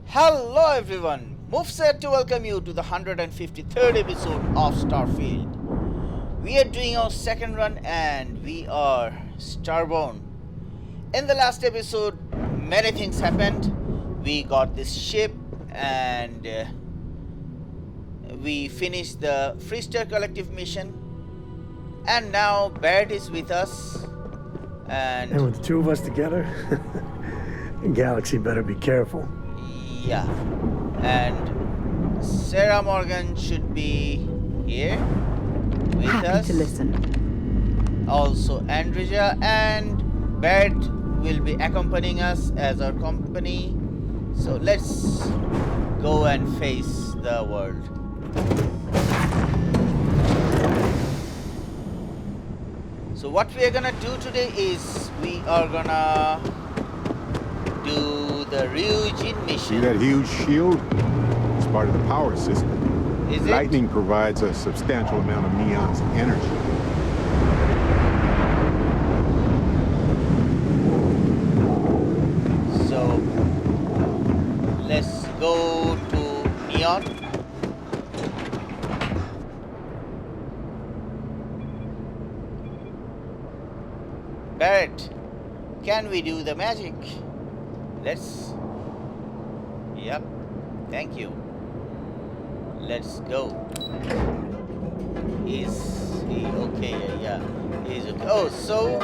Hello everyone, MUFS here to welcome you to the 153rd episode of Starfield. We are doing our second run and we are starbound. In the last episode, many things happened. We got this ship and we finished the Freestar Collective mission. And now Barrett is with us. And with the two of us together, Galaxy better be careful. yeah, and Sarah Morgan should be here with Happy us. to listen. Also Andrea and Barrett will be accompanying us as our company. So let's go and face the world. So what we are gonna do today is we are gonna do the Riyujin See mission. that huge shield? It's part of the power system. Is it? Lightning provides a substantial amount of Neon's energy. So let's go to Neon. Barrett, can we do the magic? Let's. Yep. Thank you. Let's go. Is he okay? Yeah. He's okay. Oh, so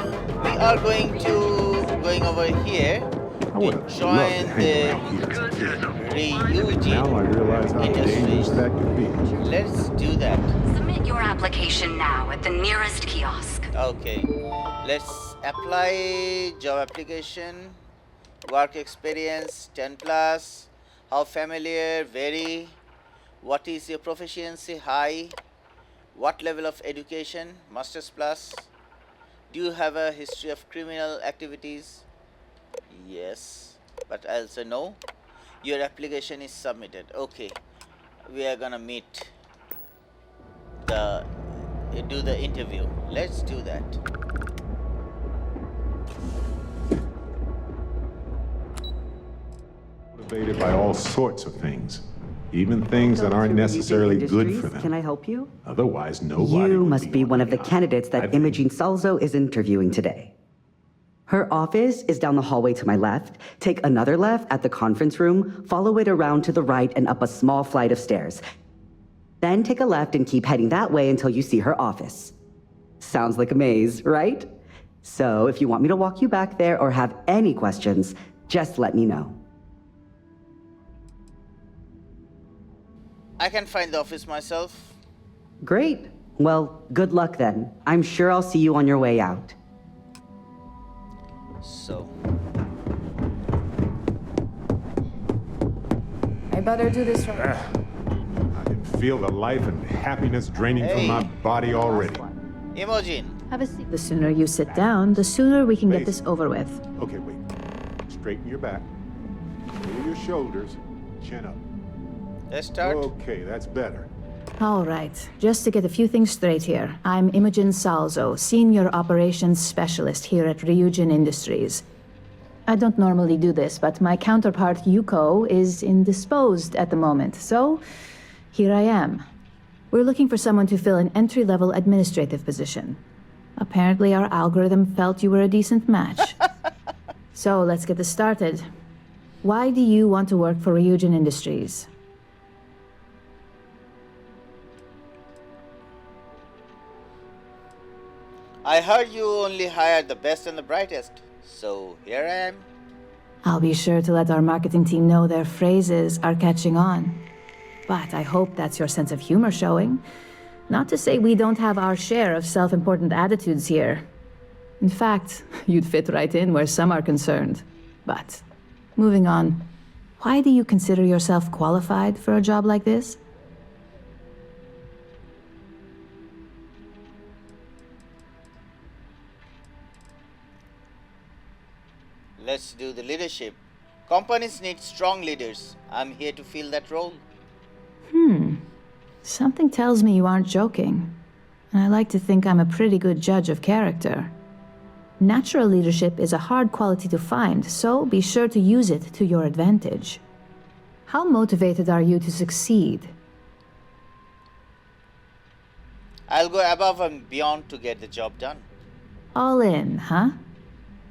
we are going over here I to would have loved to join hang the around here as a kid. Riyujin Now I realize how dangerous Industries. that could be. Let's do that. Submit your application now at the nearest kiosk. Okay. Let's apply job application. Work experience 10 plus. How familiar? Very. What is your proficiency? High. What level of education? Masters plus. Do you have a history of criminal activities? Yes. But I'll say no. Your application is submitted. Okay. We are gonna meet do the interview. Let's do that. Motivated by all sorts of things. Even things that aren't Welcome to Riyujin necessarily good for Industries. Can I them. help you? Otherwise, nobody You would must be on one of the Neon. candidates I that think. Imogene Salzo is interviewing today. Her office is down the hallway to my left. Take another left at the conference room, follow it around to the right and up a small flight of stairs. Then take a left and keep heading that way until you see her office. Sounds like a maze, right? So if you want me to walk you back there or have any questions, just let me know. I can find the office myself. Great. Well, good luck then. I'm sure I'll see you on your way out. So, I better do this right. I can feel the life and happiness draining Hey. from my body already. Imogen, Have a seat. The sooner you sit down, the sooner we can get this over with. Okay, wait. Straighten your back. Clear your shoulders. Chin up. let's start. Okay, that's better. All right, just to get a few things straight here. I'm Imogen Salzo, Senior Operations Specialist here at Riyujin Industries. I don't normally do this, but my counterpart Yuko is indisposed at the moment, so here I am. We're looking for someone to fill an entry-level administrative position. Apparently our algorithm felt you were a decent match. So let's get this started. Why do you want to work for Riyujin Industries? I heard you only hire the best and the brightest. So here I am. I'll be sure to let our marketing team know their phrases are catching on. But I hope that's your sense of humor showing. Not to say we don't have our share of self-important attitudes here. In fact, you'd fit right in where some are concerned. But, moving on, why do you consider yourself qualified for a job like this? Let's do the leadership. Companies need strong leaders. I'm here to fill that role. Something tells me you aren't joking. And I like to think I'm a pretty good judge of character. Natural leadership is a hard quality to find, so be sure to use it to your advantage. How motivated are you to succeed? I'll go above and beyond to get the job done. All in, huh?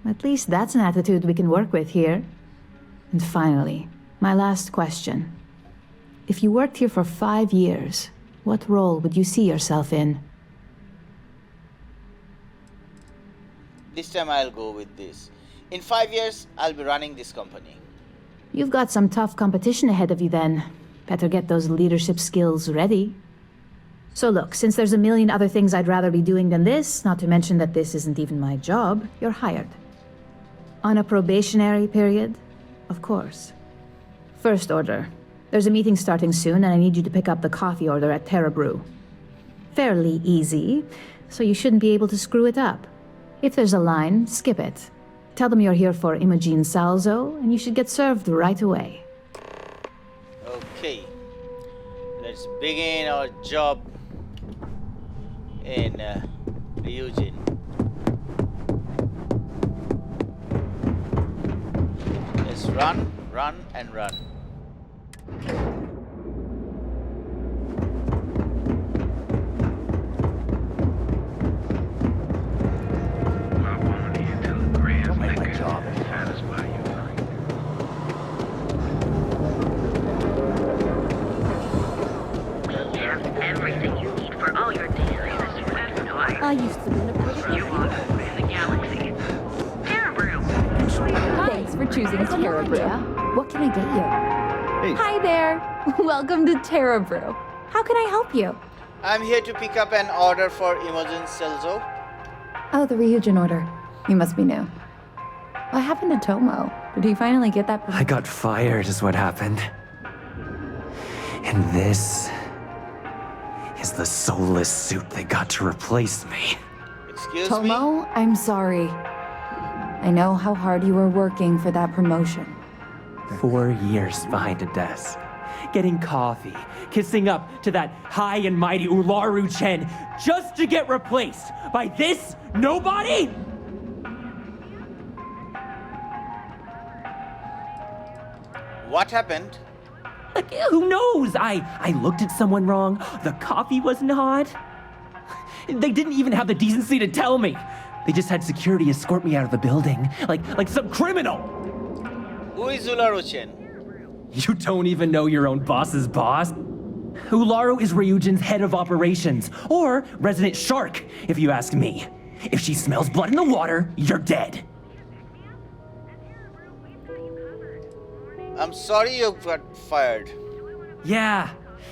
At least that's an attitude we can work with here. And finally, my last question. If you worked here for 5 years, what role would you see yourself in? This time I'll go with this. In 5 years, I'll be running this company. You've got some tough competition ahead of you then. Better get those leadership skills ready. So look, since there's a million other things I'd rather be doing than this, not to mention that this isn't even my job, you're hired. On a probationary period, of course. First order. There's a meeting starting soon, and I need you to pick up the coffee order at Terra Brew. Fairly easy, so you shouldn't be able to screw it up. If there's a line, skip it. Tell them you're here for Imogen Salzo, and you should get served right away. Okay. Let's begin our job in Riyujin. Let's run, run, and run. Don't make my job. We have everything you need for all your daily life. I used to live with You want in the galaxy. Terra Brew. Thanks for choosing Terra Brew. What can I get you? Hey. Hi there. Welcome to Terra Brew. How can I help you? I'm here to pick up an order for Imogen Salzo. Oh, the Riyujin order. You must be new. What happened to Tomo? Did he finally get that? I got fired is what happened. And this is the soulless suit they got to replace me. Excuse me? Tomo, I'm sorry. I know how hard you were working for that promotion. 4 years behind a desk, getting coffee, kissing up to that high and mighty Ularu Chen, just to get replaced by this nobody? What happened? Like, who knows? I looked at someone wrong. The coffee wasn't hot. They didn't even have the decency to tell me. They just had security escort me out of the building, like some criminal. Who is Ularu-chen? You don't even know your own boss's boss? Ularu is Ryujin's head of operations, or resident shark, if you ask me. If she smells blood in the water, you're dead. I'm sorry you got fired. Yeah,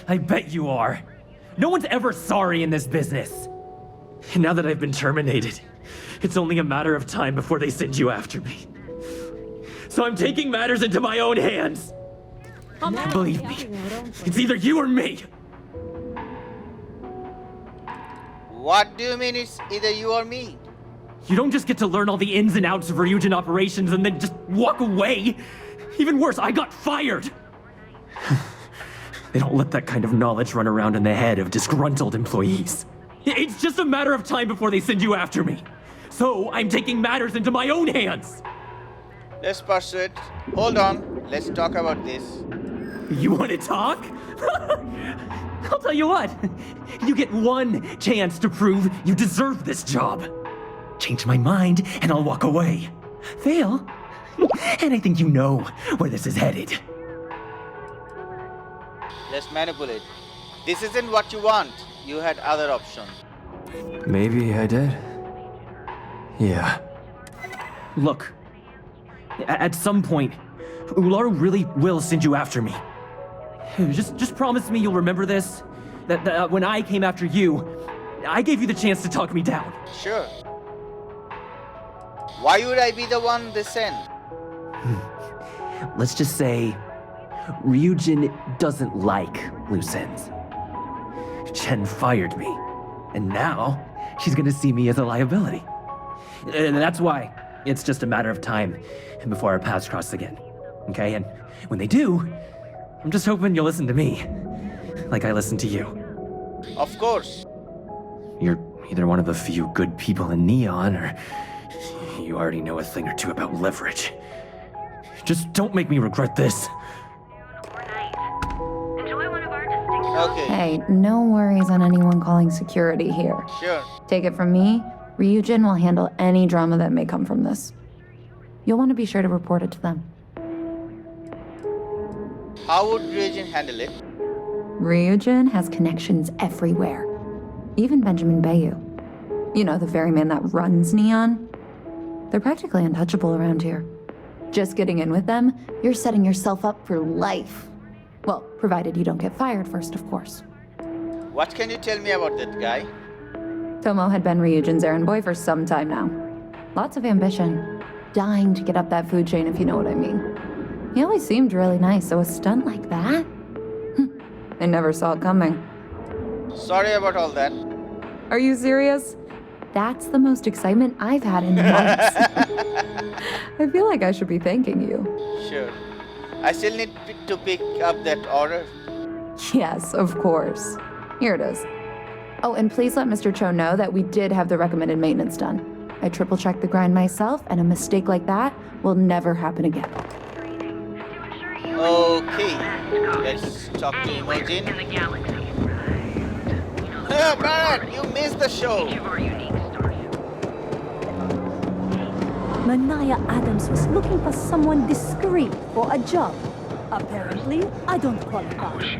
I bet you are. No one's ever sorry in this business. And now that I've been terminated, it's only a matter of time before they send you after me. So I'm taking matters into my own hands. Believe me, it's either you or me. What do you mean it's either you or me? You don't just get to learn all the ins and outs of Ryujin operations and then just walk away. Even worse, I got fired. They don't let that kind of knowledge run around in the head of disgruntled employees. It's just a matter of time before they send you after me. So I'm taking matters into my own hands. Let's pursue it. Hold on. Let's talk about this. You want to talk? I'll tell you what. You get one chance to prove you deserve this job. Change my mind and I'll walk away. Fail, and I think you know where this is headed. Let's manipulate. This isn't what you want. You had other options. Maybe I did. Yeah. Look, at some point, Ularu really will send you after me. Just promise me you'll remember this. That when I came after you, I gave you the chance to talk me down. Sure. Why would I be the one they send? Let's just say, Ryujin doesn't like loose ends. Chen fired me, and now she's gonna see me as a liability. And that's why it's just a matter of time before our paths cross again. Okay, and when they do, I'm just hoping you'll listen to me. Like I listen to you. Of course. You're either one of the few good people in Neon, or you already know a thing or two about leverage. Just don't make me regret this. Enjoy one of our distinct. Okay. Hey, no worries on anyone calling security here. Sure. Take it from me, Riyujin will handle any drama that may come from this. You'll want to be sure to report it to them. How would Riyujin handle it? Riyujin has connections everywhere. Even Benjamin Bayou. You know, the very man that runs Neon. They're practically untouchable around here. Just getting in with them, you're setting yourself up for life. Well, provided you don't get fired first, of course. What can you tell me about that guy? Tomo had been Ryujin's errand boy for some time now. Lots of ambition. Dying to get up that food chain, if you know what I mean. He always seemed really nice, so a stunt like that? I never saw it coming. Sorry about all that. Are you serious? That's the most excitement I've had in months. I feel like I should be thanking you. Sure. I still need to pick up that order. Yes, of course. Here it is. Oh, and please let Mr. Cho know that we did have the recommended maintenance done. I triple-checked the grind myself, and a mistake like that will never happen again. Okay. Let's talk to Imogen. In the galaxy. Hey, Brad, you missed the show. Each of our unique stories. Manaya Adams was looking for someone discreet for a job. Apparently, I don't qualify.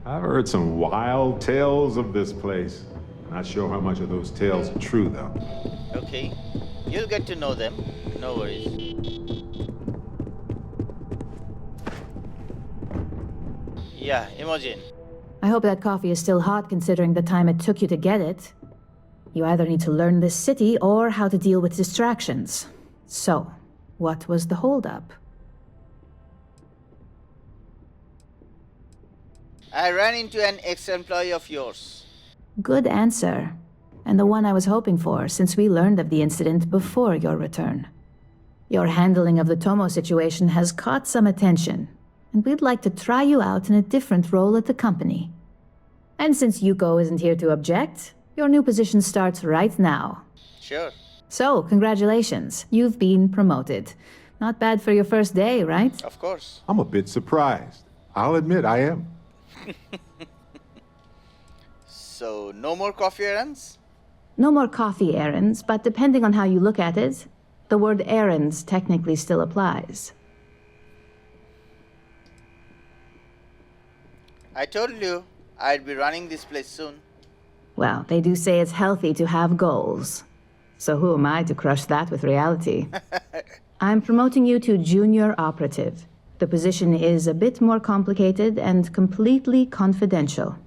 I've heard some wild tales of this place. Not sure how much of those tales are true, though. Okay. You'll get to know them. No worries. Yeah, Imogen. I hope that coffee is still hot considering the time it took you to get it. You either need to learn this city or how to deal with distractions. So, what was the holdup? I ran into an ex-employee of yours. Good answer. And the one I was hoping for, since we learned of the incident before your return. Your handling of the Tomo situation has caught some attention, and we'd like to try you out in a different role at the company. And since Yuko isn't here to object, your new position starts right now. Sure. So, congratulations. You've been promoted. Not bad for your first day, right? Of course. I'm a bit surprised. I'll admit I am. So, no more coffee errands? No more coffee errands, but depending on how you look at it, the word errands technically still applies. I told you I'd be running this place soon. Well, they do say it's healthy to have goals. So who am I to crush that with reality? I'm promoting you to junior operative. The position is a bit more complicated and completely confidential.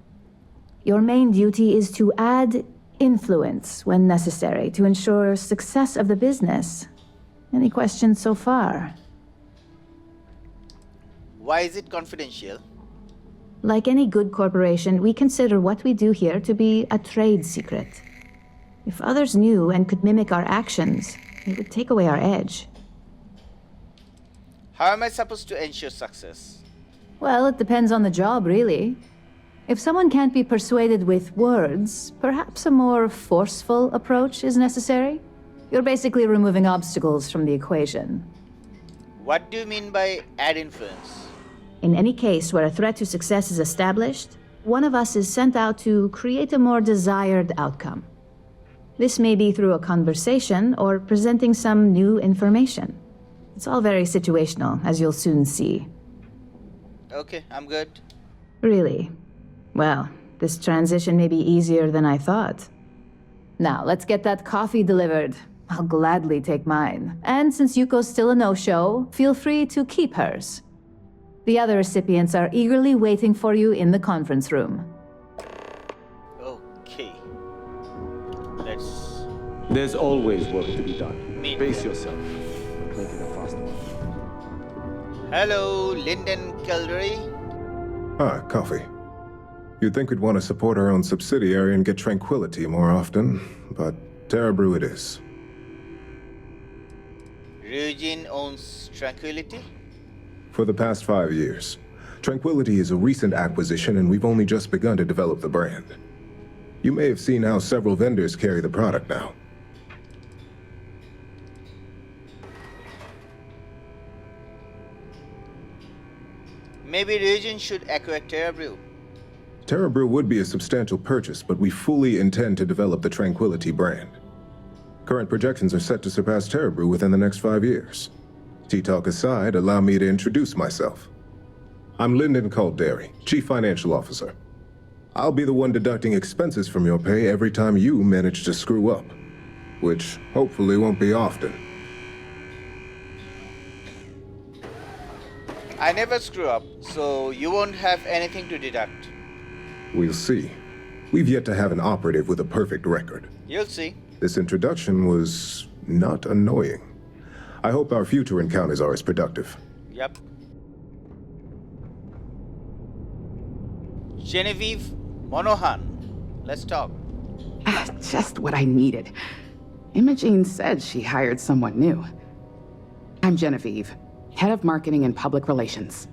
Your main duty is to add influence when necessary to ensure success of the business. Any questions so far? Why is it confidential? Like any good corporation, we consider what we do here to be a trade secret. If others knew and could mimic our actions, it would take away our edge. How am I supposed to ensure success? Well, it depends on the job, really. If someone can't be persuaded with words, perhaps a more forceful approach is necessary. You're basically removing obstacles from the equation. What do you mean by add influence? In any case where a threat to success is established, one of us is sent out to create a more desired outcome. This may be through a conversation or presenting some new information. It's all very situational, as you'll soon see. Okay, I'm good. Really? Well, this transition may be easier than I thought. Now, let's get that coffee delivered. I'll gladly take mine. And since Yuko's still a no-show, feel free to keep hers. The other recipients are eagerly waiting for you in the conference room. Okay. Let's... There's always work to be done. meet. Pace yourself. Make it a fast one. Hello, Lyndon Caldery. Ah, coffee. You'd think we'd want to support our own subsidiary and get tranquility more often, but Terrabrew it is. Riyujin owns Tranquility? For the past 5 years. Tranquility is a recent acquisition and we've only just begun to develop the brand. You may have seen how several vendors carry the product now. Maybe Riyujin should acquire Terrabrew. Terrabrew would be a substantial purchase, but we fully intend to develop the Tranquility brand. Current projections are set to surpass Terrabrew within the next 5 years. Tea-talk aside, allow me to introduce myself. I'm Lyndon Calderi, Chief Financial Officer. I'll be the one deducting expenses from your pay every time you manage to screw up, which hopefully won't be often. I never screw up, so you won't have anything to deduct. We'll see. We've yet to have an operative with a perfect record. You'll see. This introduction was not annoying. I hope our future encounters are as productive. Yep. Genevieve Monohan, let's talk. Just what I needed. Imogene said she hired someone new. I'm Genevieve, Head of Marketing and Public Relations.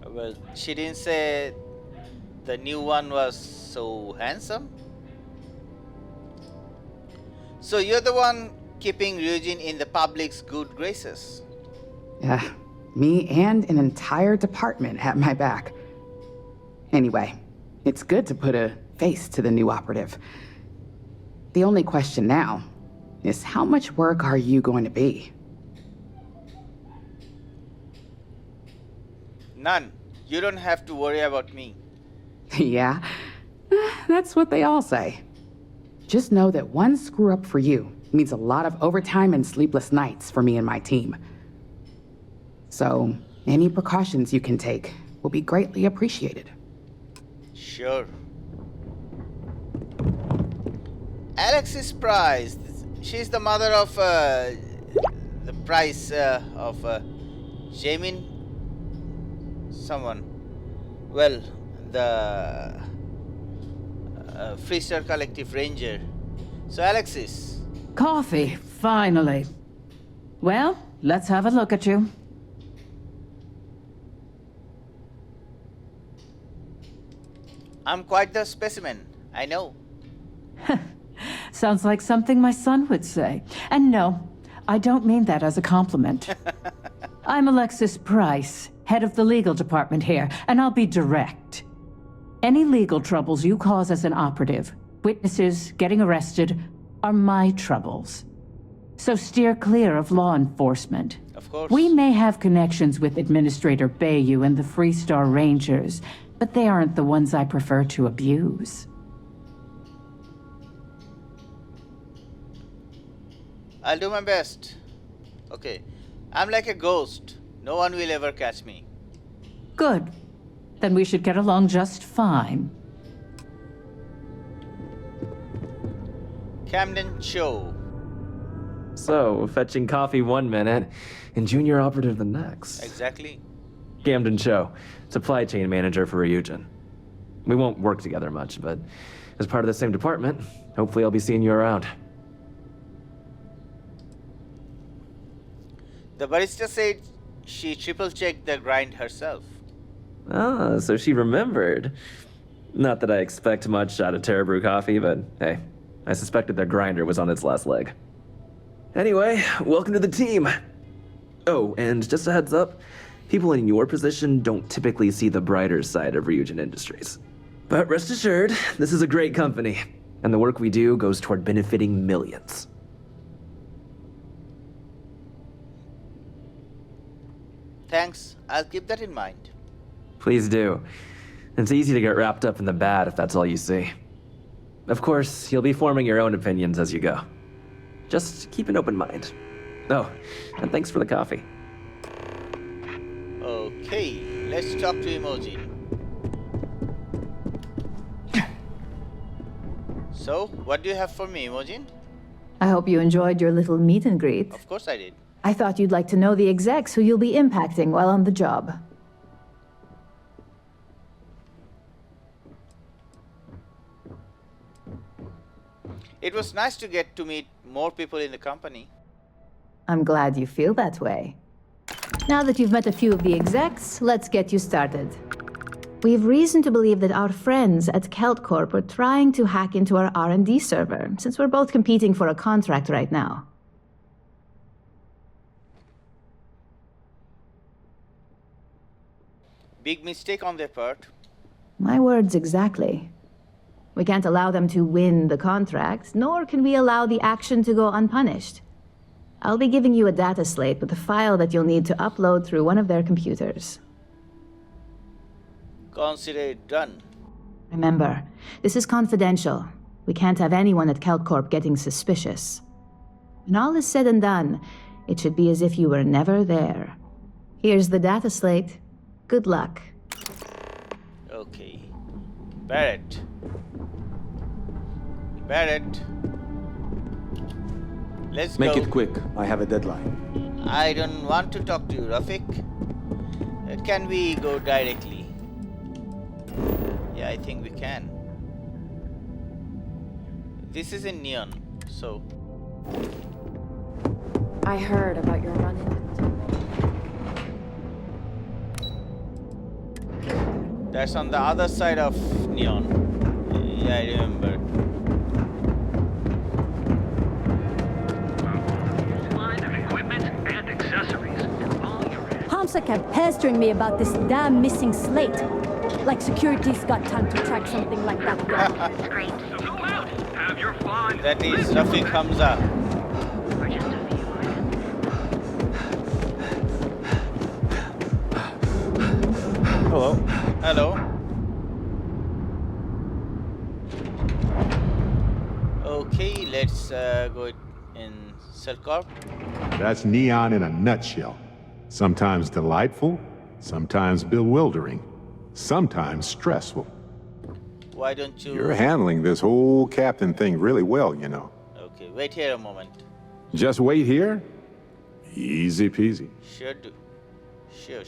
Well, she didn't say the new one was so handsome. So you're the one keeping Riyujin in the public's good graces. Yeah, me and an entire department at my back. Anyway, it's good to put a face to the new operative. The only question now is how much work are you going to be? None. You don't have to worry about me. Yeah, that's what they all say. Just know that one screw up for you means a lot of overtime and sleepless nights for me and my team. So, any precautions you can take will be greatly appreciated. Sure. Alexis Price. She's the mother of the Price of Jamin. Someone. Well, the Freestar Collective Ranger. So, Alexis. Coffee, finally. Well, let's have a look at you. I'm quite the specimen, I know. Sounds like something my son would say. And no, I don't mean that as a compliment. I'm Alexis Price, head of the legal department here, and I'll be direct. Any legal troubles you cause as an operative, witnesses, getting arrested, are my troubles. So steer clear of law enforcement. Of course. We may have connections with Administrator Bayou and the Freestar Rangers, but they aren't the ones I prefer to abuse. I'll do my best. Okay. I'm like a ghost. No one will ever catch me. Good. Then we should get along just fine. Camden Cho. So, fetching coffee 1 minute and junior operative the next. Exactly. Camden Cho, supply chain manager for Riyujin. We won't work together much, but as part of the same department, hopefully I'll be seeing you around. The barista said she triple-checked the grind herself. Ah, so she remembered. Not that I expect much out of Terrabrew coffee, but hey, I suspected their grinder was on its last leg. Anyway, welcome to the team. Oh, and just a heads up, people in your position don't typically see the brighter side of Riyujin Industries. But rest assured, this is a great company, and the work we do goes toward benefiting millions. Thanks. I'll keep that in mind. Please do. It's easy to get wrapped up in the bad if that's all you see. Of course, you'll be forming your own opinions as you go. Just keep an open mind. Oh, and thanks for the coffee. Okay, let's talk to Imogen. So, what do you have for me, Imogen? I hope you enjoyed your little meet and greet. Of course I did. I thought you'd like to know the execs who you'll be impacting while on the job. It was nice to get to meet more people in the company. I'm glad you feel that way. Now that you've met a few of the execs, let's get you started. We have reason to believe that our friends at Kelt Corp are trying to hack into our R&D server, since we're both competing for a contract right now. Big mistake on their part. My words exactly. We can't allow them to win the contract, nor can we allow the action to go unpunished. I'll be giving you a data slate with a file that you'll need to upload through one of their computers. Consider it done. Remember, this is confidential. We can't have anyone at Kelt Corp getting suspicious. When all is said and done, it should be as if you were never there. Here's the data slate. Good luck. Okay. Barrett. Barrett. Let's go. Make it quick. I have a deadline. I don't want to talk to you, Rafik. Can we go directly? Yeah, I think we can. This is in Neon, so... I heard about your run-in. That's on the other side of Neon. Yeah, I remember. Hamsa kept pestering me about this damn missing slate. Like security's got time to track something like that down. That is Rafik Hamza. Hello. Hello. Okay, let's go in Cellcorp. That's Neon in a nutshell. Sometimes delightful, sometimes bewildering, sometimes stressful. Why don't you... You're handling this whole captain thing really well, you know. Okay, wait here a moment. Just wait here? Easy peasy. Sure do. Sure.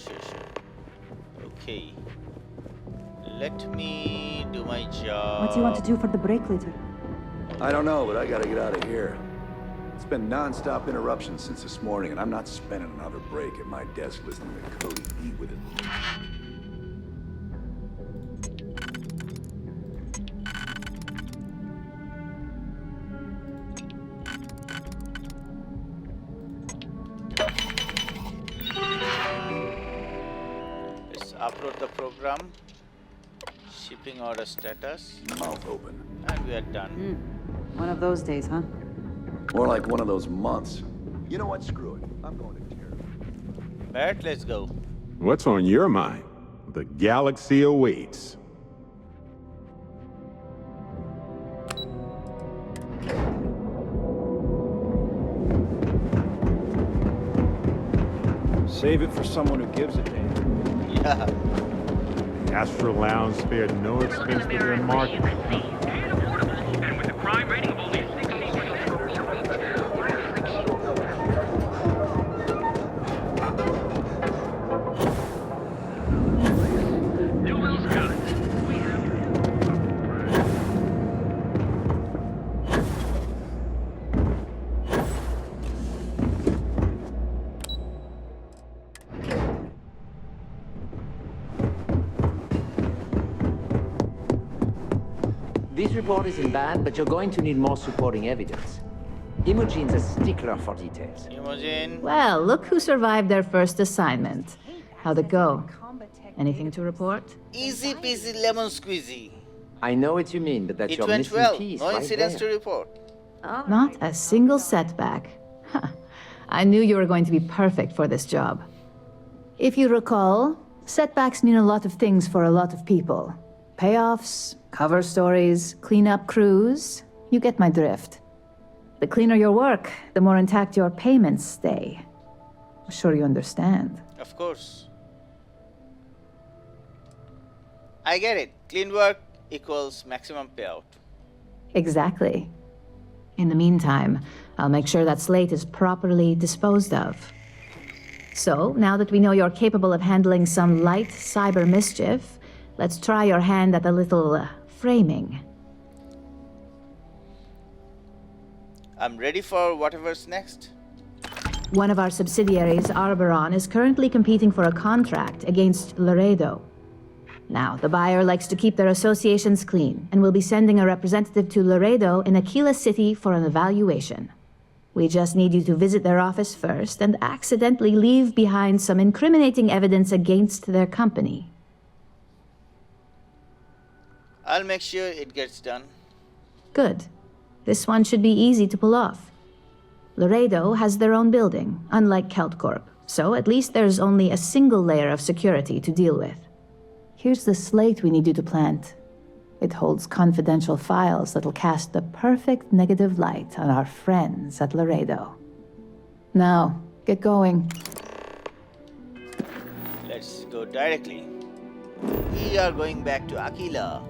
Okay. Let me do my job. What do you want to do for the break later? I don't know, but I gotta get out of here. It's been non-stop interruptions since this morning, and I'm not spending another break at my desk listening to Cody eat with it. Let's upload the program. Shipping order status. Mouth open. And we are done. One of those days, huh? More like one of those months. You know what? Screw it. I'm going to tear. Barrett, let's go. What's on your mind? The galaxy awaits. Save it for someone who gives a damn. Yeah. The Astro Lounge spared no expense to their marketing. And with the crime rating of only 60%. Newell's guns. This report isn't bad, but you're going to need more supporting evidence. Imogene's a stickler for details. Imogen. Well, look who survived their first assignment. How'd it go? Anything to report? Easy peasy lemon squeezy. I know what you mean, but that's It your went missing well. piece No right incidents there. to report. Not a single setback. Huh. I knew you were going to be perfect for this job. If you recall, setbacks mean a lot of things for a lot of people. Payoffs, cover stories, cleanup crews. You get my drift. The cleaner your work, the more intact your payments stay. I'm sure you understand. Of course. I get it. Clean work equals maximum payout. Exactly. In the meantime, I'll make sure that slate is properly disposed of. So, now that we know you're capable of handling some light cyber mischief, let's try your hand at a little framing. I'm ready for whatever's next. One of our subsidiaries, Arboron, is currently competing for a contract against Laredo. Now, the buyer likes to keep their associations clean and will be sending a representative to Laredo in Aquila City for an evaluation. We just need you to visit their office first and accidentally leave behind some incriminating evidence against their company. I'll make sure it gets done. Good. This one should be easy to pull off. Laredo has their own building, unlike KeltCorp, so at least there's only a single layer of security to deal with. Here's the slate we need you to plant. It holds confidential files that'll cast the perfect negative light on our friends at Laredo. Now, get going. Let's go directly. We are going back to Aquila.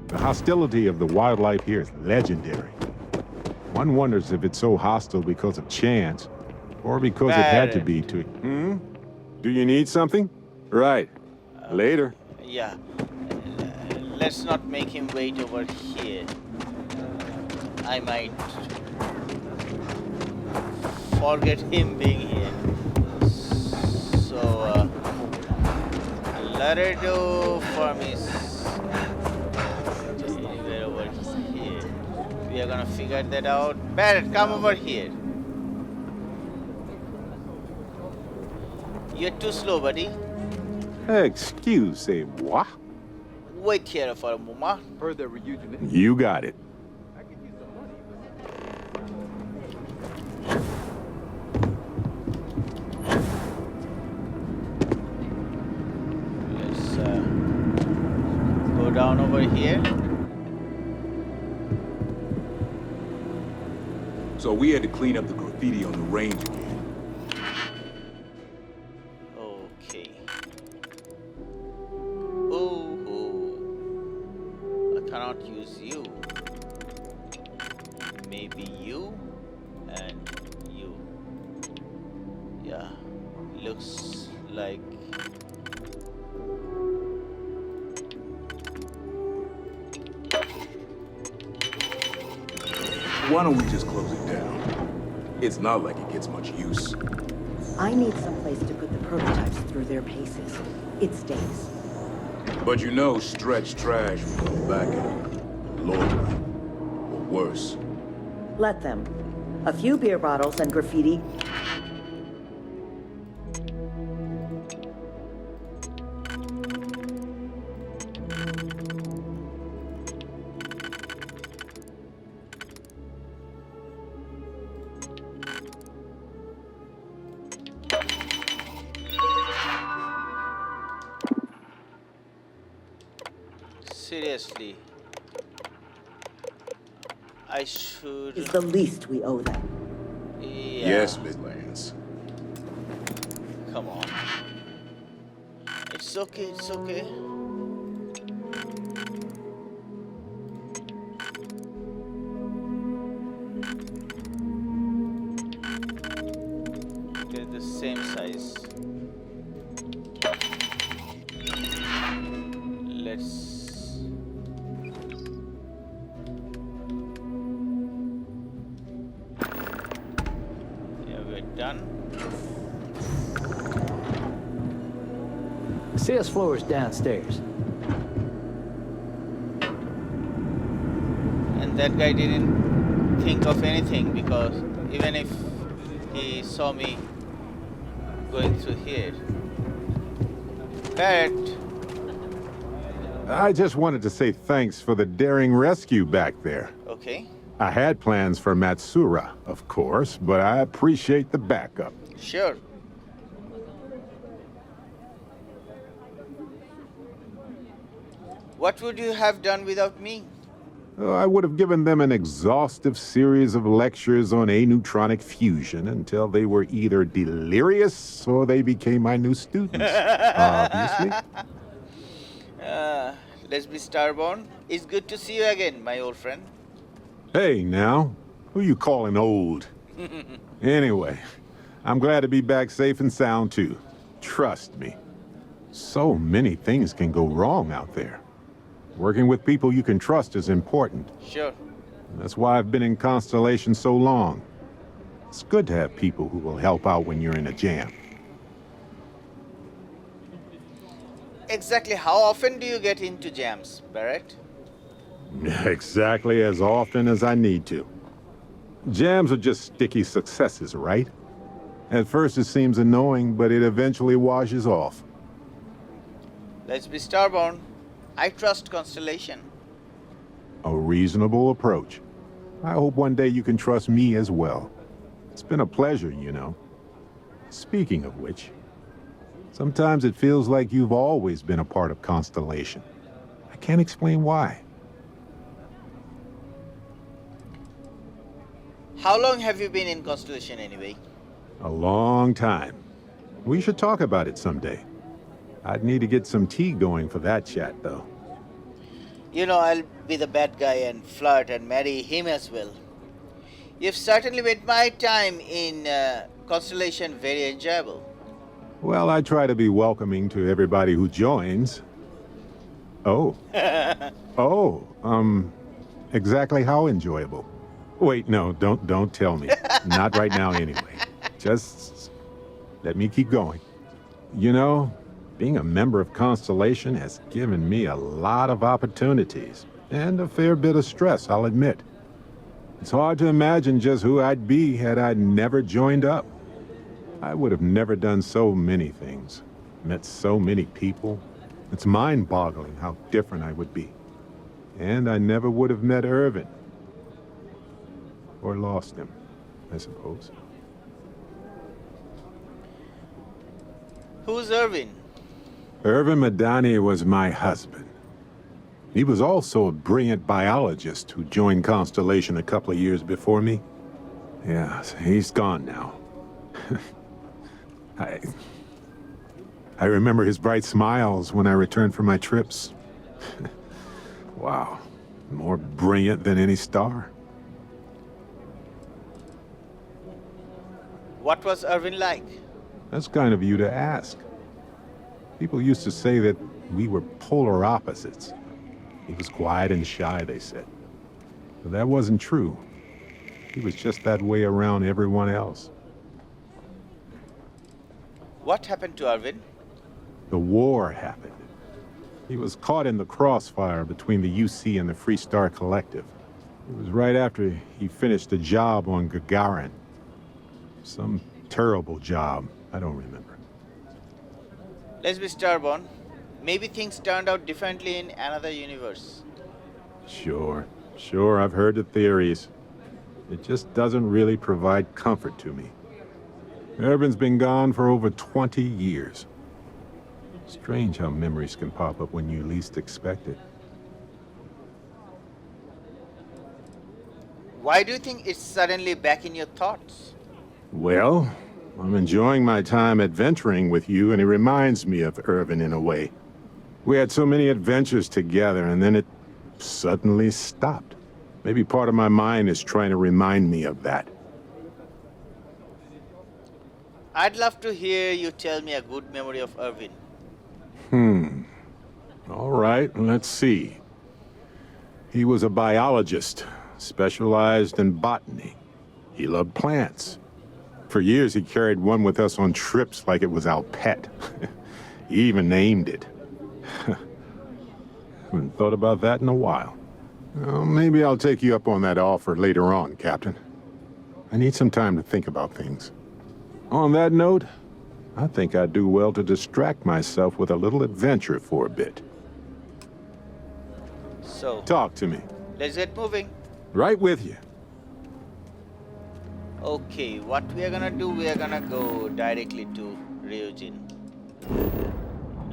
The hostility of the wildlife here is legendary. One wonders if it's so hostile because of chance, or because it had to be to... Do you need something? Right. Later. Yeah. Let's not make him wait over here. I might forget him being here. So, Laredo farm is anywhere over here. We are gonna figure that out. Barrett, come over here. You're too slow, buddy. Excusez-moi. Wait here for a moment. You got it. Let's go down over here. So we had to clean up the graffiti on the range again. Okay. Oh, I cannot use you. Maybe you and you. Yeah, looks like. Why don't we just close it down? It's not like it gets much use. I need someplace to put the prototypes through their paces. It stays. But you know stretch trash will come back and loiter. Or worse. Let them. A few beer bottles and graffiti. Seriously, I should. Is the least we owe them. Yeah. Yes, Miss Lance. Come on. It's okay, it's okay. They're the same size. Let's. Yeah, we're done. The sales floor is downstairs. And that guy didn't think of anything, because even if he saw me going through here. Barrett. I just wanted to say thanks for the daring rescue back there. Okay. I had plans for Matsura, of course, but I appreciate the backup. Sure. What would you have done without me? I would have given them an exhaustive series of lectures on aneutronic fusion until they were either delirious or they became my new students, obviously. Leslie Starborn, it's good to see you again, my old friend. Hey, now, who you calling old? Anyway, I'm glad to be back safe and sound, too. Trust me. So many things can go wrong out there. Working with people you can trust is important. Sure. That's why I've been in Constellation so long. It's good to have people who will help out when you're in a jam. Exactly how often do you get into jams, Barrett? Exactly as often as I need to. Jams are just sticky successes, right? At first it seems annoying, but it eventually washes off. Let's be starborn. I trust Constellation. A reasonable approach. I hope one day you can trust me as well. It's been a pleasure, you know. Speaking of which, sometimes it feels like you've always been a part of Constellation. I can't explain why. How long have you been in Constellation anyway? A long time. We should talk about it someday. I'd need to get some tea going for that chat, though. You know, I'll be the bad guy and flirt and marry him as well. You've certainly made my time in Constellation very enjoyable. Well, I try to be welcoming to everybody who joins. Oh. Exactly how enjoyable? Wait, no, don't tell me. Not right now anyway. Just let me keep going. You know, being a member of Constellation has given me a lot of opportunities, and a fair bit of stress, I'll admit. It's hard to imagine just who I'd be had I never joined up. I would have never done so many things, met so many people. It's mind-boggling how different I would be. And I never would have met Irvin. Or lost him, I suppose. Who's Irvin? Irvin Madani was my husband. He was also a brilliant biologist who joined Constellation a couple of years before me. Yeah, he's gone now. I remember his bright smiles when I returned from my trips. Wow, more brilliant than any star. What was Irvin like? That's kind of you to ask. People used to say that we were polar opposites. He was quiet and shy, they said. But that wasn't true. He was just that way around everyone else. What happened to Irvin? The war happened. He was caught in the crossfire between the UC and the Free Star Collective. It was right after he finished a job on Gagarin. Some terrible job. I don't remember. Let's be starborn. Maybe things turned out differently in another universe. Sure, I've heard the theories. It just doesn't really provide comfort to me. Irvin's been gone for over 20 years. Strange how memories can pop up when you least expect it. Why do you think it's suddenly back in your thoughts? Well, I'm enjoying my time adventuring with you, and it reminds me of Irvin in a way. We had so many adventures together, and then it suddenly stopped. Maybe part of my mind is trying to remind me of that. I'd love to hear you tell me a good memory of Irvin. All right, let's see. He was a biologist, specialized in botany. He loved plants. For years, he carried one with us on trips like it was our pet. He even named it. Haven't thought about that in a while. Well, maybe I'll take you up on that offer later on, Captain. I need some time to think about things. On that note, I think I'd do well to distract myself with a little adventure for a bit. So, talk to me. Let's get moving. Right with you. Okay, what we are gonna do, we are gonna go directly to Riyujin.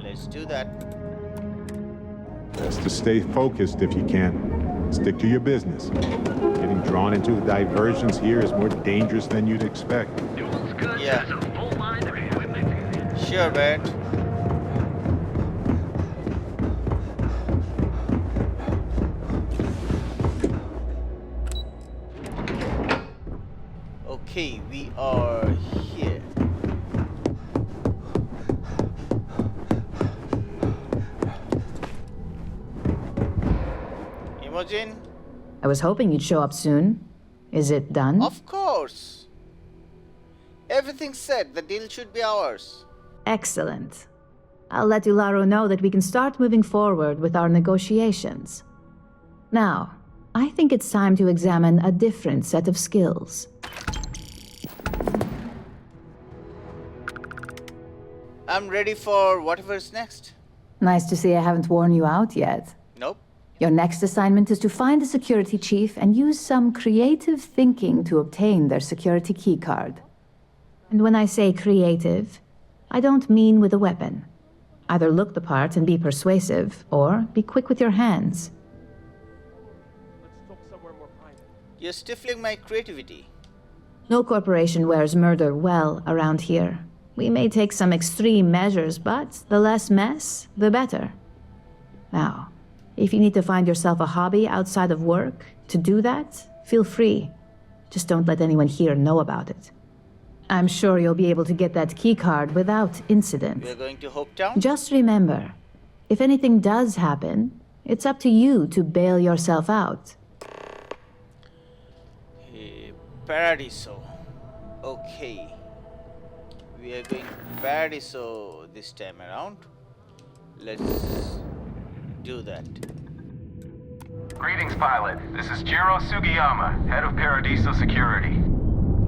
Let's do that. Best to stay focused if you can. Stick to your business. Getting drawn into the diversions here is more dangerous than you'd expect. Yeah. Sure, Bert. Okay, we are here. Imogen, I was hoping you'd show up soon. Is it done? Of course. Everything's set. The deal should be ours. Excellent. I'll let Ularo know that we can start moving forward with our negotiations. Now, I think it's time to examine a different set of skills. I'm ready for whatever's next. Nice to see I haven't worn you out yet. Nope. Your next assignment is to find a security chief and use some creative thinking to obtain their security keycard. And when I say creative, I don't mean with a weapon. Either look the part and be persuasive, or be quick with your hands. You're stifling my creativity. No corporation wears murder well around here. We may take some extreme measures, but the less mess, the better. Now, if you need to find yourself a hobby outside of work, to do that, feel free. Just don't let anyone here know about it. I'm sure you'll be able to get that keycard without incident. We're going to Hope Town? Just remember, if anything does happen, it's up to you to bail yourself out. Paradiso. Okay. We are going Paradiso this time around. Let's do that. Greetings, pilot. This is Jiro Sugiyama, head of Paradiso Security.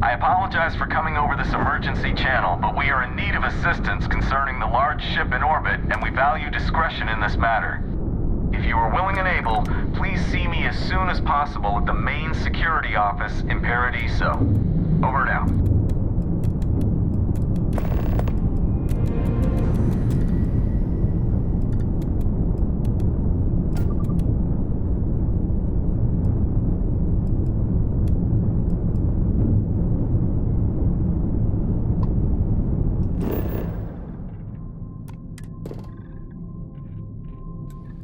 I apologize for coming over this emergency channel, but we are in need of assistance concerning the large ship in orbit, and we value discretion in this matter. If you are willing and able, please see me as soon as possible at the main security office in Paradiso. Over and out.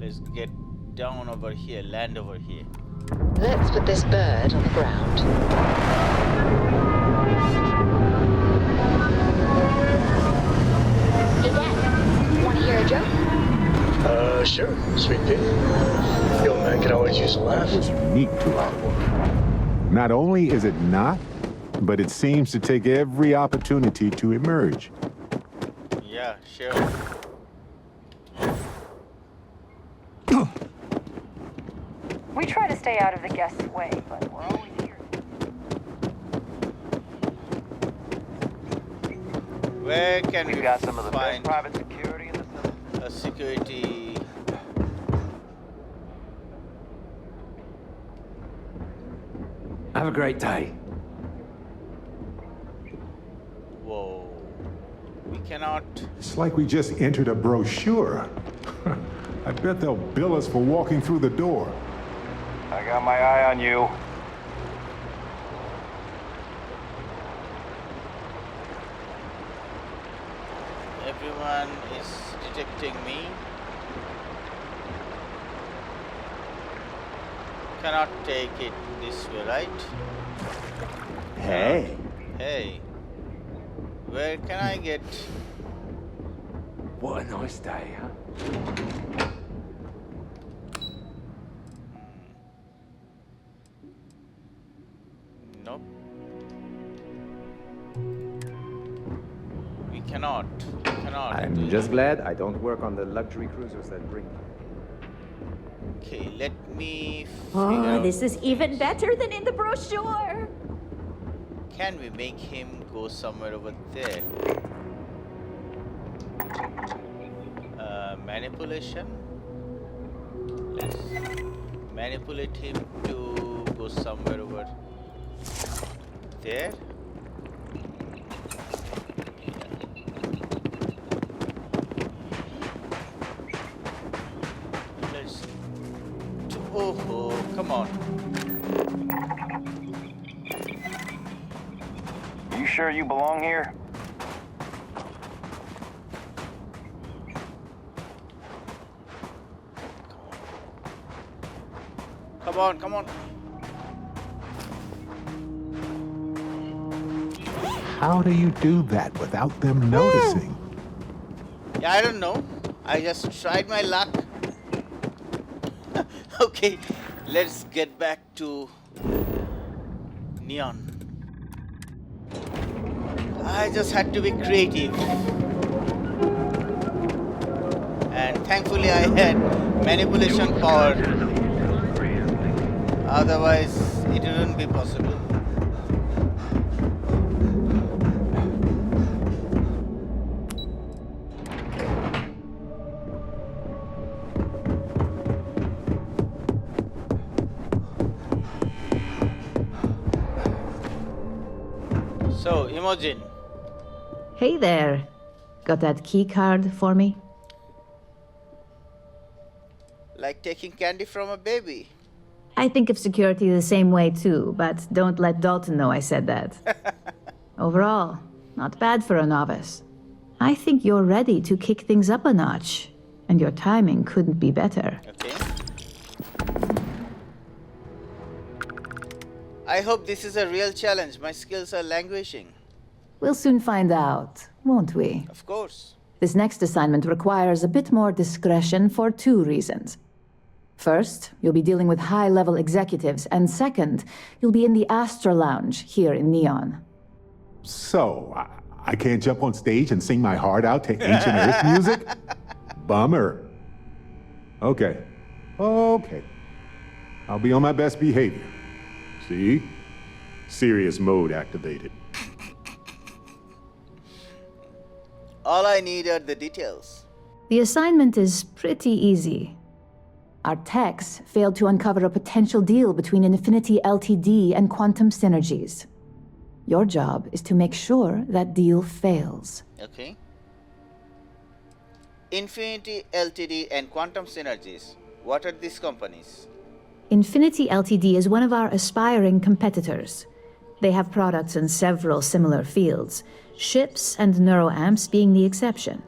Let's get down over here, land over here. Let's put this bird on the ground. Hey, Dad. Want to hear a joke? Sure, sweet pea. The old man can always use a laugh. It's unique to our work. Not only is it not, but it seems to take every opportunity to emerge. Yeah, sure. We try to stay out of the guest's way, but we're always here. Where can we got some of the best find private security in the a security? Have a great day. Whoa. We cannot. It's like we just entered a brochure. I bet they'll bill us for walking through the door. I got my eye on you. Everyone is detecting me. Cannot take it this way, right? Hey. Hey. Where can I get? What a nice day, huh? Nope. We cannot. I'm just glad I don't work on the luxury cruisers that bring me. Okay, let me Oh, figure this is even better than in the brochure. Can we make him go somewhere over there? Manipulation. Let's manipulate him to go somewhere over there. Let's do, oh, come on. You sure you belong here? Come on, come on. How do you do that without them noticing? Yeah, I don't know. I just tried my luck. Okay, Let's get back to Neon. I just had to be creative. And thankfully I had manipulation power. Otherwise, it wouldn't be possible. So, Imogen. Hey there. Got that key card for me? Like taking candy from a baby. I think of security the same way too, but don't let Dalton know I said that. Overall, not bad for a novice. I think you're ready to kick things up a notch, and your timing couldn't be better. Okay. I hope this is a real challenge. My skills are languishing. We'll soon find out, won't we? Of course. This next assignment requires a bit more discretion for 2 reasons. First, you'll be dealing with high-level executives, and second, you'll be in the Astra Lounge here in Neon. So, I can't jump on stage and sing my heart out to ancient Earth music? Bummer. Okay. I'll be on my best behavior. See? Serious mode activated. All I need are the details. The assignment is pretty easy. Our techs failed to uncover a potential deal between Infinity Ltd. And Quantum Synergies. Your job is to make sure that deal fails. Okay. Infinity Ltd. And Quantum Synergies. What are these companies? Infinity Ltd. Is one of our aspiring competitors. They have products in several similar fields, ships and neuroamps being the exception.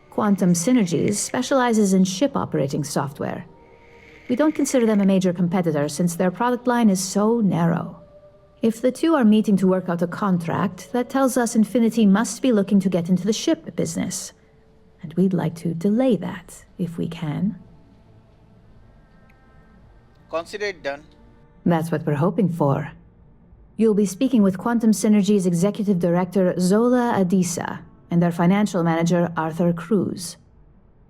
Quantum Synergies specializes in ship operating software. We don't consider them a major competitor since their product line is so narrow. If the two are meeting to work out a contract, that tells us Infinity must be looking to get into the ship business. And we'd like to delay that, if we can. Consider it done. That's what we're hoping for. You'll be speaking with Quantum Synergy's Executive Director, Zola Adisa, and their financial manager, Arthur Cruz.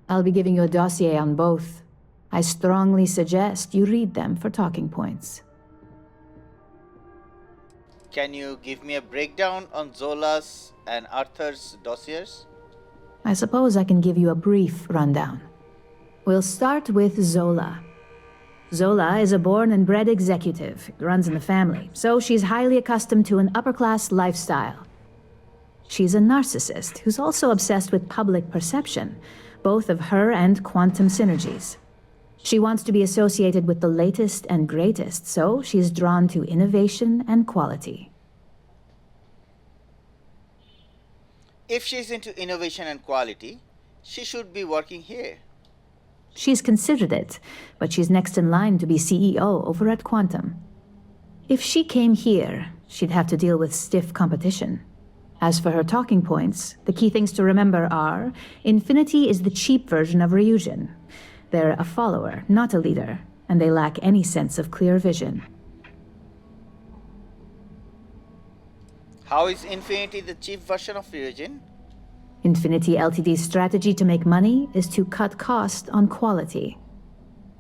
I'll be giving you a dossier on both. I strongly suggest you read them for talking points. Can you give me a breakdown on Zola's and Arthur's dossiers? I suppose I can give you a brief rundown. We'll start with Zola. Zola is a born and bred executive. It runs in the family, so she's highly accustomed to an upper-class lifestyle. She's a narcissist who's also obsessed with public perception, both of her and Quantum Synergies. She wants to be associated with the latest and greatest, so she's drawn to innovation and quality. If she's into innovation and quality, she should be working here. She's considered it, but she's next in line to be CEO over at Quantum. If she came here, she'd have to deal with stiff competition. As for her talking points, the key things to remember are, Infinity is the cheap version of Riyujin. They're a follower, not a leader, and they lack any sense of clear vision. How is Infinity the cheap version of Riyujin? Infinity Ltd's strategy to make money is to cut cost on quality.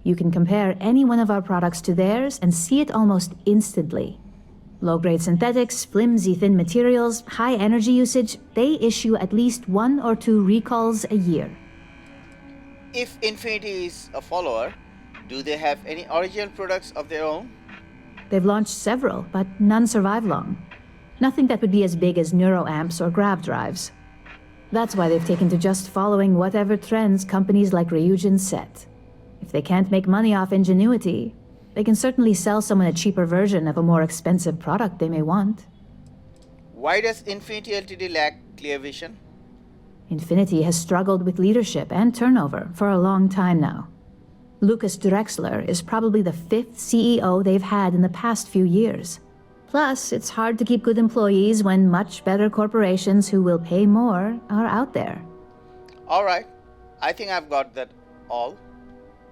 You can compare any one of our products to theirs and see it almost instantly. Low-grade synthetics, flimsy thin materials, high energy usage, they issue at least 1 or 2 recalls a year. If Infinity is a follower, do they have any original products of their own? They've launched several, but none survive long. Nothing that would be as big as neuroamps or grav drives. That's why they've taken to just following whatever trends companies like Riyujin set. If they can't make money off ingenuity, they can certainly sell someone a cheaper version of a more expensive product they may want. Why does Infinity Ltd lack clear vision? Infinity has struggled with leadership and turnover for a long time now. Lucas Drexler is probably the 5th CEO they've had in the past few years. Plus, it's hard to keep good employees when much better corporations who will pay more are out there. Alright, I think I've got that all.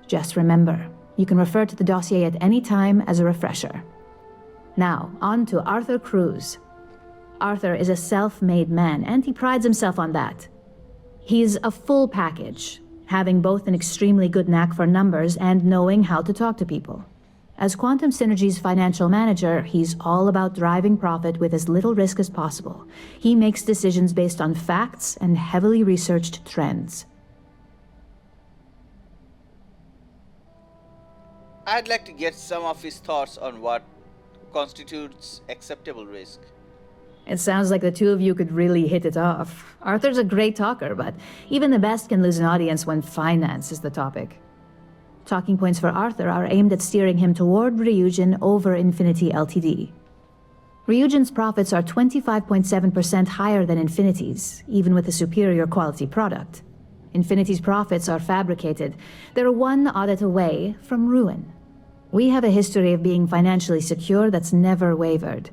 Just remember, You can refer to the dossier at any time as a refresher. Now, on to Arthur Cruz. Arthur is a self-made man, and he prides himself on that. He's a full package, having both an extremely good knack for numbers and knowing how to talk to people. As Quantum Synergy's financial manager, he's all about driving profit with as little risk as possible. He makes decisions based on facts and heavily researched trends. I'd like to get some of his thoughts on what constitutes acceptable risk. It sounds like the two of you could really hit it off. Arthur's a great talker, but even the best can lose an audience when finance is the topic. Talking points for Arthur are aimed at steering him toward Riyujin over Infinity Ltd. Ryujin's profits are 25.7% higher than Infinity's, even with a superior quality product. Infinity's profits are fabricated. They're one audit away from ruin. We have a history of being financially secure that's never wavered,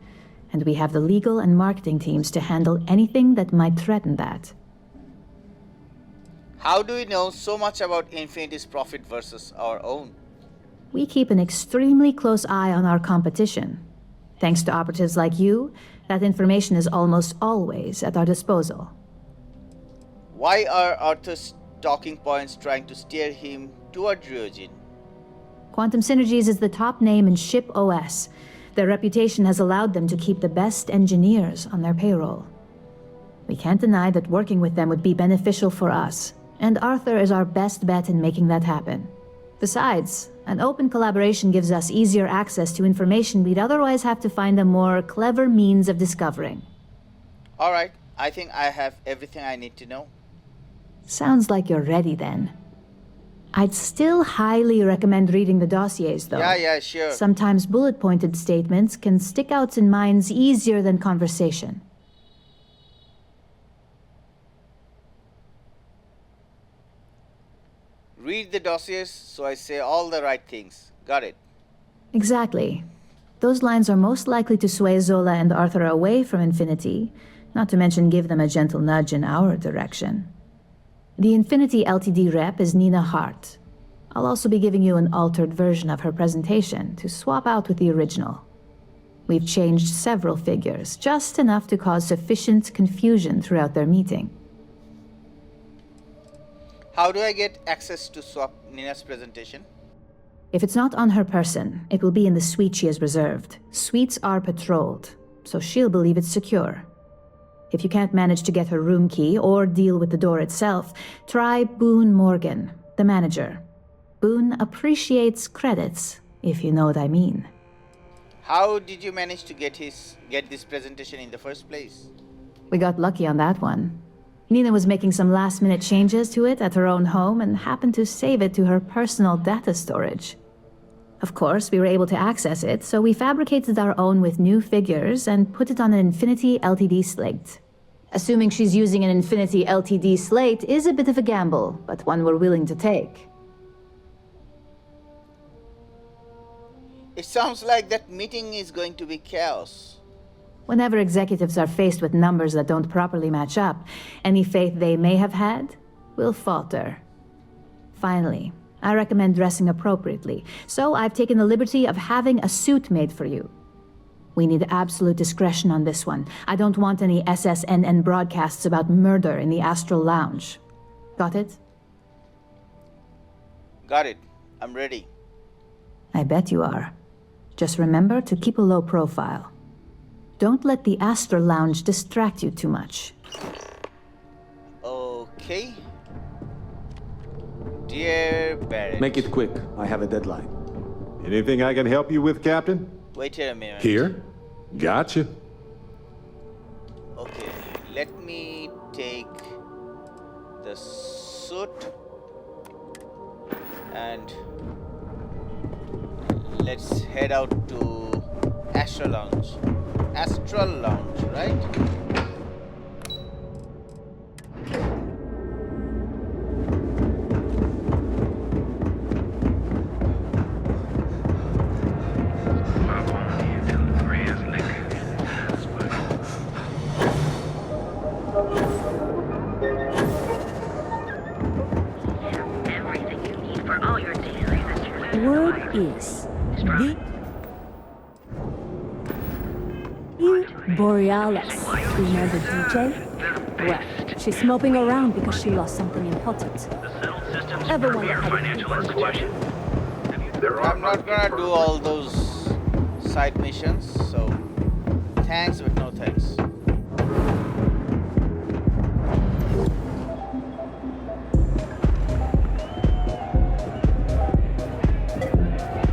and we have the legal and marketing teams to handle anything that might threaten that. How do we know so much about Infinity's profit versus our own? We keep an extremely close eye on our competition. Thanks to operatives like you, that information is almost always at our disposal. Why are Arthur's talking points trying to steer him toward Riyujin? Quantum Synergies is the top name in ship OS. Their reputation has allowed them to keep the best engineers on their payroll. We can't deny that working with them would be beneficial for us, and Arthur is our best bet in making that happen. Besides, an open collaboration gives us easier access to information we'd otherwise have to find a more clever means of discovering. Alright, I think I have everything I need to know. Sounds like you're ready then. I'd still highly recommend reading the dossiers, though. Yeah, sure. Sometimes bullet-pointed statements can stick out in minds easier than conversation. Read the dossiers so I say all the right things. Got it. Exactly. Those lines are most likely to sway Zola and Arthur away from Infinity, not to mention give them a gentle nudge in our direction. The Infinity Ltd rep is Nina Hart. I'll also be giving you an altered version of her presentation to swap out with the original. We've changed several figures, just enough to cause sufficient confusion throughout their meeting. How do I get access to swap Nina's presentation? If it's not on her person, it will be in the suite she has reserved. Suites are patrolled, so she'll believe it's secure. If you can't manage to get her room key or deal with the door itself, try Boone Morgan, the manager. Boone appreciates credits, if you know what I mean. How did you manage to get this presentation in the first place? We got lucky on that one. Nina was making some last-minute changes to it at her own home and happened to save it to her personal data storage. Of course, we were able to access it, so we fabricated our own with new figures and put it on an Infinity Ltd slate. Assuming she's using an Infinity Ltd slate is a bit of a gamble, but one we're willing to take. It sounds like that meeting is going to be chaos. Whenever executives are faced with numbers that don't properly match up, any faith they may have had will falter. Finally, I recommend dressing appropriately, so I've taken the liberty of having a suit made for you. We need absolute discretion on this one. I don't want any SSNN broadcasts about murder in the Astral Lounge. Got it? Got it. I'm ready. I bet you are. Just remember to keep a low profile. Don't let the Astral Lounge distract you too much. Okay. Dear Barrett. Make it quick. I have a deadline. Anything I can help you with, Captain? Wait here a minute. Here? Gotcha. Okay, let me take the suit and let's head out to Astral Lounge. Astral Lounge, right? Everything you need for all your daily adventures. Word is the Borealis. Remember DJ? Well, she's moping around because she lost something important. Everyone had I'm not gonna do all those side missions, so thanks but no thanks.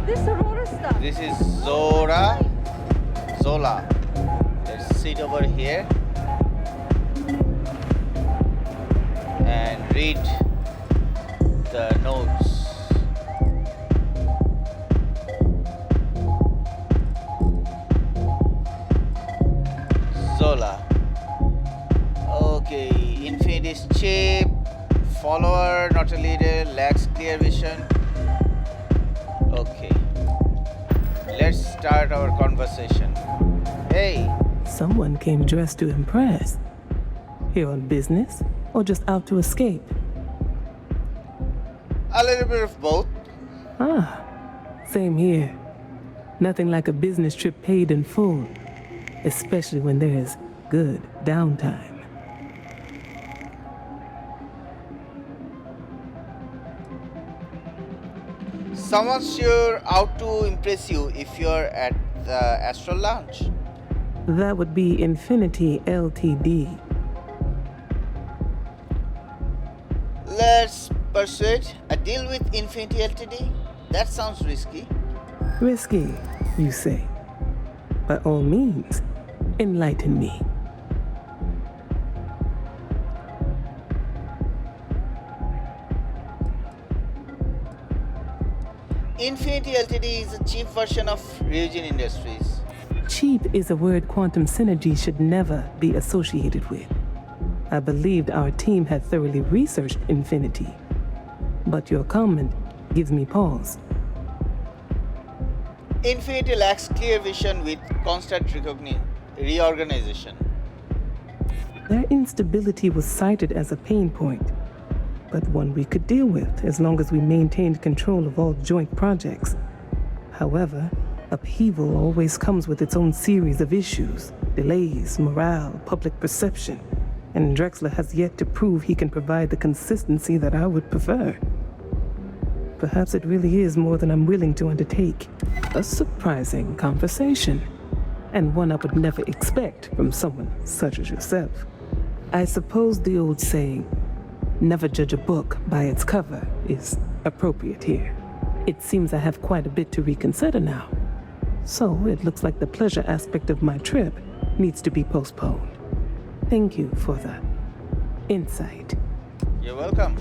This Aurora stuff. This is Zola. Let's sit over here and read the notes. Zola. Okay, Infinity's cheap, follower, not a leader, lacks clear vision. Okay, let's start our conversation. Hey. Someone came dressed to impress. Here on business, or just out to escape? A little bit of both. Ah, same here. Nothing like a business trip paid in full, especially when there is good downtime. Someone's sure out to impress you if you're at the Astral Lounge. That would be Infinity Ltd. Let's persuade a deal with Infinity Ltd. That sounds risky. Risky, you say? By all means, enlighten me. Infinity Ltd is a cheap version of Riyujin Industries. Cheap is a word quantum synergy should never be associated with. I believed our team had thoroughly researched Infinity, but your comment gives me pause. Infinity lacks clear vision with constant reorganization. Their instability was cited as a pain point, but one we could deal with as long as we maintained control of all joint projects. However, upheaval always comes with its own series of issues, delays, morale, public perception, and Drexler has yet to prove he can provide the consistency that I would prefer. Perhaps it really is more than I'm willing to undertake. A surprising conversation, and one I would never expect from someone such as yourself. I suppose the old saying, never judge a book by its cover, is appropriate here. It seems I have quite a bit to reconsider now. So it looks like the pleasure aspect of my trip needs to be postponed. Thank you for the insight. You're welcome.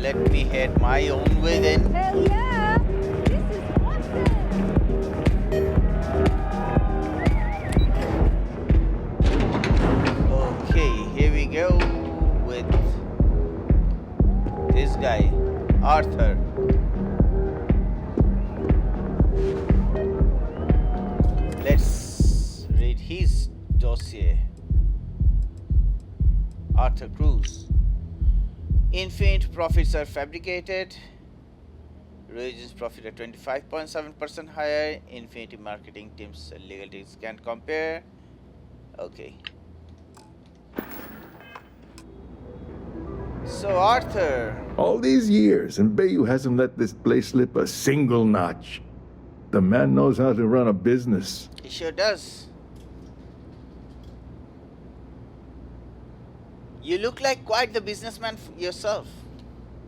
Let me head my own way then. Hell yeah! This is awesome! Okay, here we go with this guy, Arthur. Let's read his dossier. Arthur Cruz. Infinite profits are fabricated. Riyujin's profit at 25.7% higher. Infinity marketing team's legal teams can't compare. Okay. So Arthur. All these years, and Bayou hasn't let this place slip a single notch. The man knows how to run a business. He sure does. You look like quite the businessman yourself.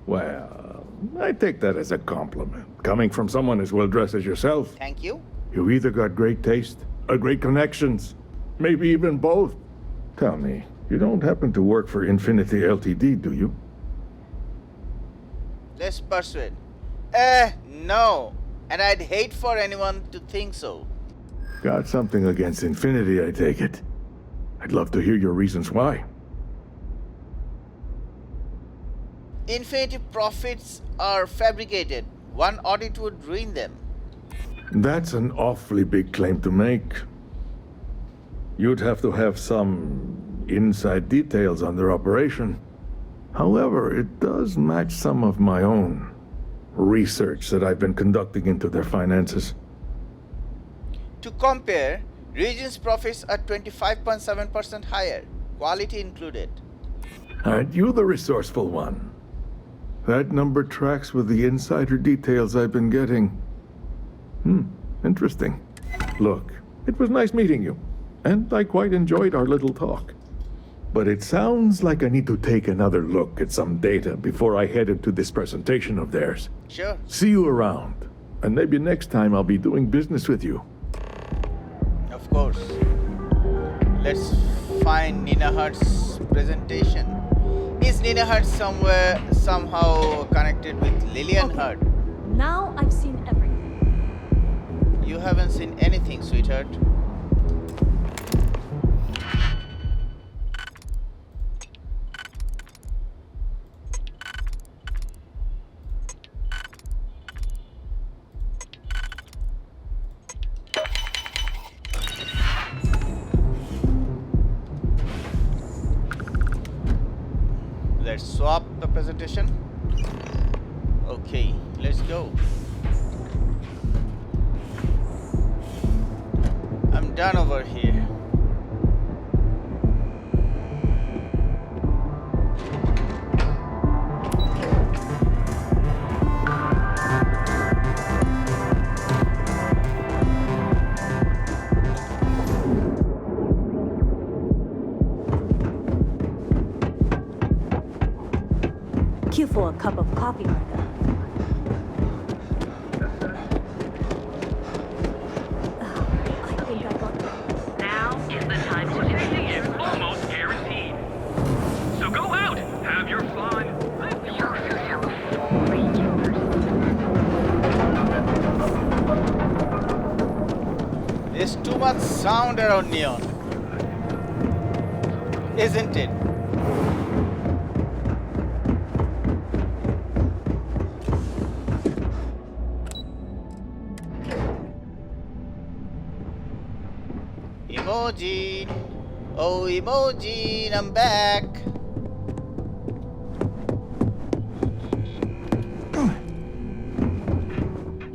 Well, I take that as a compliment. Coming from someone as well dressed as yourself. Thank you. You either got great taste or great connections. Maybe even both. Tell me, you don't happen to work for Infinity Ltd, do you? Let's persuade. No. And I'd hate for anyone to think so. Got something against Infinity, I take it. I'd love to hear your reasons why. Infinity profits are fabricated. One audit would ruin them. That's an awfully big claim to make. You'd have to have some inside details on their operation. However, it does match some of my own research that I've been conducting into their finances. To compare, Riyujin's profits are 25.7% higher, quality included. Aren't you the resourceful one? That number tracks with the insider details I've been getting. Interesting. Look, it was nice meeting you, and I quite enjoyed our little talk. But it sounds like I need to take another look at some data before I head into this presentation of theirs. Sure. See you around, and maybe next time I'll be doing business with you. Of course. Let's find Nina Hart's presentation. Is Nina Hart somehow connected with Lillian Hart? Now I've seen everything. You haven't seen anything, sweetheart. Let's swap the presentation. Okay, let's go. I'm done over here. Queue for a cup of coffee, Martha. Now is the time to Everything is almost guaranteed. So go out, have your fun. There's too much sound around Neon, isn't it? Emojin, oh Emojin, I'm back.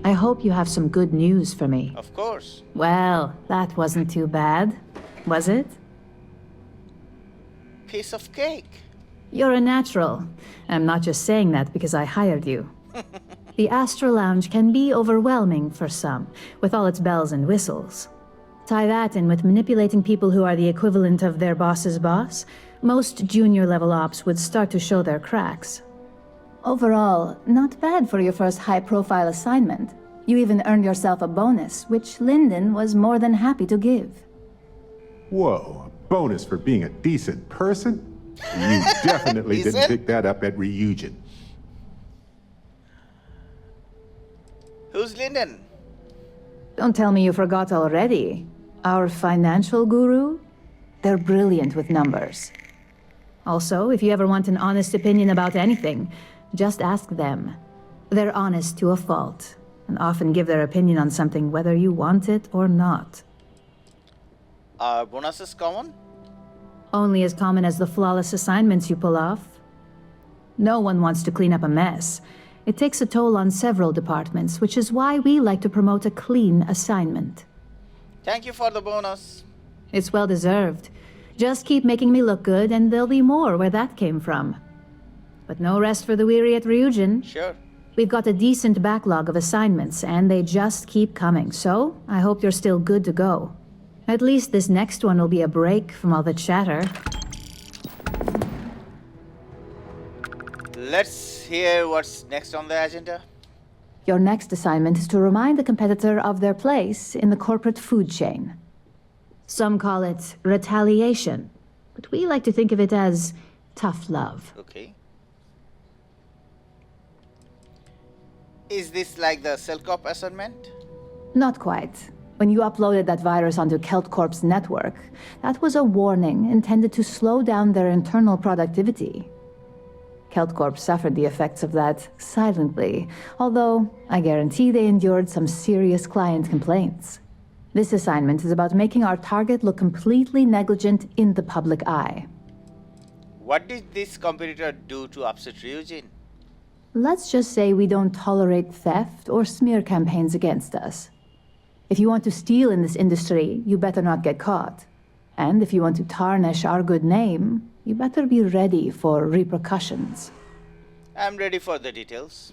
I hope you have some good news for me. Of course. Well, that wasn't too bad, was it? Piece of cake. You're a natural. I'm not just saying that because I hired you. The Astro Lounge can be overwhelming for some, with all its bells and whistles. Tie that in with manipulating people who are the equivalent of their boss's boss, most junior-level ops would start to show their cracks. Overall, not bad for your first high-profile assignment. You even earned yourself a bonus, which Lyndon was more than happy to give. Whoa, a bonus for being a decent person? You definitely didn't pick that up at Riyujin. Who's Lyndon? Don't tell me you forgot already. Our financial guru? They're brilliant with numbers. Also, if you ever want an honest opinion about anything, just ask them. They're honest to a fault, and often give their opinion on something whether you want it or not. Are bonuses common? Only as common as the flawless assignments you pull off. No one wants to clean up a mess. It takes a toll on several departments, which is why we like to promote a clean assignment. Thank you for the bonus. It's well deserved. Just keep making me look good, and there'll be more where that came from. But no rest for the weary at Riyujin. Sure. We've got a decent backlog of assignments, and they just keep coming, so I hope you're still good to go. At least this next one will be a break from all the chatter. Let's hear what's next on the agenda. Your next assignment is to remind the competitor of their place in the corporate food chain. Some call it retaliation, but we like to think of it as tough love. Okay. Is this like the Cellcop assignment? Not quite. When you uploaded that virus onto KeltCorp's network, that was a warning intended to slow down their internal productivity. KeltCorp suffered the effects of that silently, although I guarantee they endured some serious client complaints. This assignment is about making our target look completely negligent in the public eye. What did this competitor do to upset Ryujin? Let's just say we don't tolerate theft or smear campaigns against us. If you want to steal in this industry, you better not get caught. And if you want to tarnish our good name, you better be ready for repercussions. I'm ready for the details.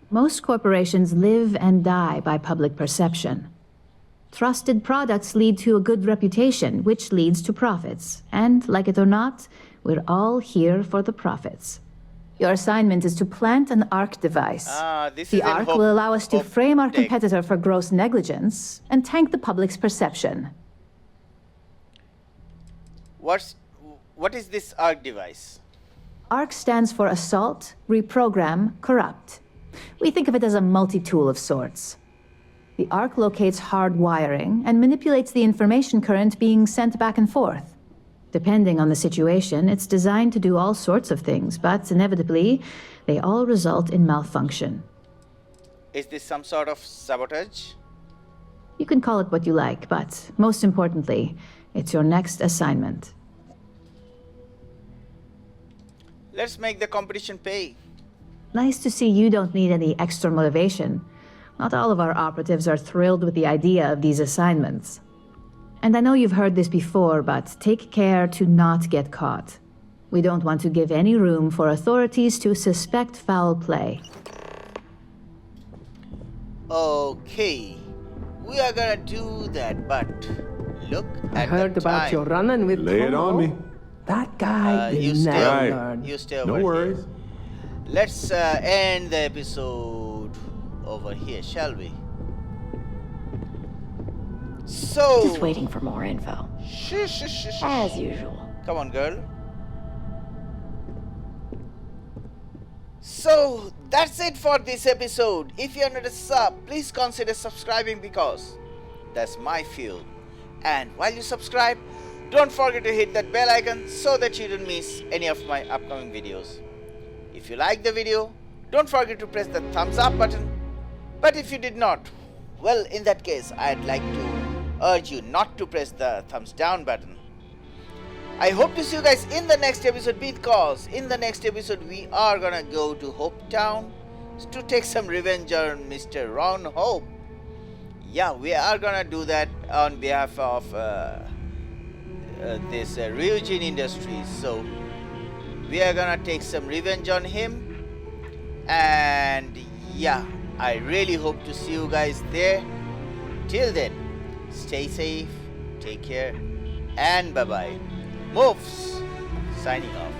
Most corporations live and die by public perception. Trusted products lead to a good reputation, which leads to profits. And, like it or not, we're all here for the profits. Your assignment is to plant an ARC device. The ARC will allow us to frame our competitor for gross negligence and tank the public's perception. What is this ARC device? ARC stands for Assault, Reprogram, Corrupt. We think of it as a multi-tool of sorts. The ARC locates hard wiring and manipulates the information current being sent back and forth. Depending on the situation, it's designed to do all sorts of things, but inevitably, they all result in malfunction. Is this some sort of sabotage? You can call it what you like, but most importantly, it's your next assignment. Let's make the competition pay. Nice to see you don't need any extra motivation. Not all of our operatives are thrilled with the idea of these assignments. And I know you've heard this before, but take care to not get caught. We don't want to give any room for authorities to suspect foul play. Okay, we are gonna do that, but look at I heard the about time. your run-in with Lay it on me. That guy You will stay never over. learn. You stay No over worries. here. Let's end the episode over here, shall we? So Just waiting for more info. As usual. Come on, girl. So that's it for this episode. If you're not a sub, please consider subscribing because that's my fuel. And while you subscribe, don't forget to hit that bell icon so that you don't miss any of my upcoming videos. If you like the video, don't forget to press the thumbs up button. But if you did not, well, in that case, I'd like to urge you not to press the thumbs down button. I hope to see you guys in the next episode, because in the next episode we are gonna go to Hope Town to take some revenge on Mr. Ron Hope. Yeah, we are gonna do that on behalf of this Riyujin Industries. So we are gonna take some revenge on him, and yeah, I really hope to see you guys there. Till then, stay safe, take care, and bye bye. MUFS signing off.